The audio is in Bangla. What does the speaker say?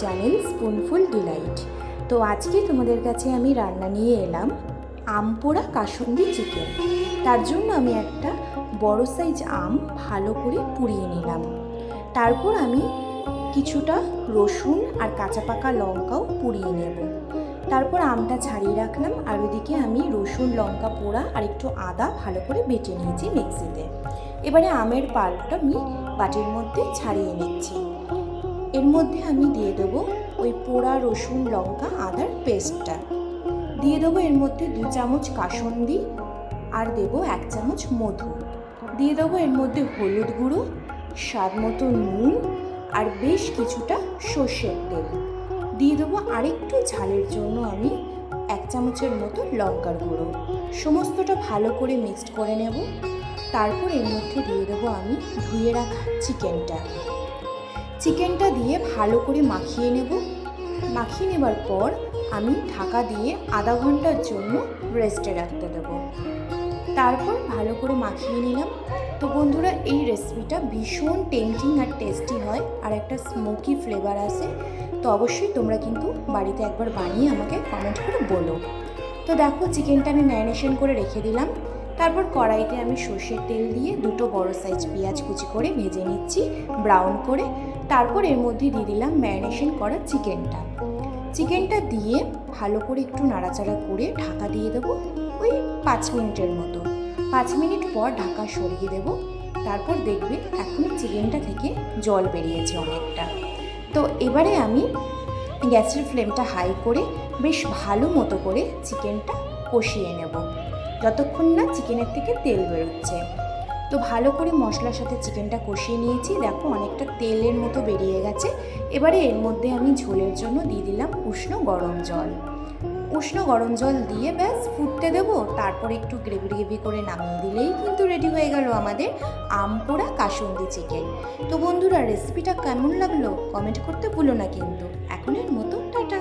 Channel স্পুনফুল Deloitte. তো আজকে তোমাদের কাছে আমি রান্না নিয়ে এলাম আম পোড়া কাসুন্দি চিকেন। তার জন্য আমি একটা বড় সাইজ আম ভালো করে পুড়িয়ে নিলাম। তারপর আমি কিছুটা রসুন আর কাঁচা পাকা লঙ্কাও পুড়িয়ে নেব। তারপর আমটা ছাড়িয়ে রাখলাম, আর ওদিকে আমি রসুন লঙ্কা পোড়া আর একটু আদা ভালো করে বেটে নিয়েছি মিক্সিতে। এবারে আমের পাল্পটা আমি বাটির মধ্যে ছাড়িয়ে নিচ্ছি। এর মধ্যে আমি দিয়ে দেবো ওই পোড়া রসুন লঙ্কা আদার পেস্টটা, দিয়ে দেবো এর মধ্যে 2 চামচ কাসুন্দি, আর দেবো 1 চামচ মধু, দিয়ে দেবো এর মধ্যে হলুদ গুঁড়ো, স্বাদ মতো নুন, আর বেশ কিছুটা সর্ষের তেল, দিয়ে দেবো আরেকটু ঝালের জন্য আমি 1 চামচের মতো লঙ্কার গুঁড়ো। সমস্তটা ভালো করে মিক্সড করে নেব। তারপর এর মধ্যে দিয়ে দেবো আমি ধুয়ে রাখা চিকেনটা দিয়ে ভালো করে মাখিয়ে নেব। মাখিয়ে নেবার পর আমি ঢাকা দিয়ে আধা ঘন্টার জন্য রেস্টে রাখতে দেবো। তারপর ভালো করে মাখিয়ে নিলাম। তো বন্ধুরা, এই রেসিপিটা ভীষণ টেম্পটিং আর টেস্টি হয়, আর একটা স্মোকি ফ্লেভার আসে। তো অবশ্যই তোমরা কিন্তু বাড়িতে একবার বানিয়ে আমাকে কমেন্ট করে বলো। তো দেখো, চিকেনটা আমি ম্যারিনেশন করে রেখে দিলাম। তারপর কড়াইতে আমি সর্ষের তেল দিয়ে 2 বড় সাইজ পেঁয়াজ কুচি করে ভেজে নিচ্ছি ব্রাউন করে। তারপর এর মধ্যে দিয়ে দিলাম ম্যারিনেশন করা চিকেনটা দিয়ে ভালো করে একটু নাড়াচাড়া করে ঢাকা দিয়ে দেবো ওই 5 মিনিটের মতো। 5 মিনিট পর ঢাকা সরিয়ে দেব। তারপর দেখবে এখনই চিকেনটা থেকে জল বেরিয়েছে অনেকটা। তো এবারে আমি গ্যাসের ফ্লেমটা হাই করে বেশ ভালো মতো করে চিকেনটা কষিয়ে নেব, যতক্ষণ না চিকেনের থেকে তেল বেরোচ্ছে। তো ভালো করে মশলার সাথে চিকেনটা কষিয়ে নিয়েছি। দেখো, অনেকটা তেলের মতো বেরিয়ে গেছে। এবারে এর মধ্যে আমি ঝোলের জন্য দিয়ে দিলাম উষ্ণ গরম জল দিয়ে ব্যাস ফুটতে দেবো। তারপরে একটু গ্রেভি করে নামিয়ে দিলেই কিন্তু রেডি হয়ে গেল আমাদের আম পোড়া কাসুন্দি চিকেন। তো বন্ধুরা, রেসিপিটা কেমন লাগলো কমেন্ট করতে ভুলো না কিন্তু। এখনের মতো টাটা।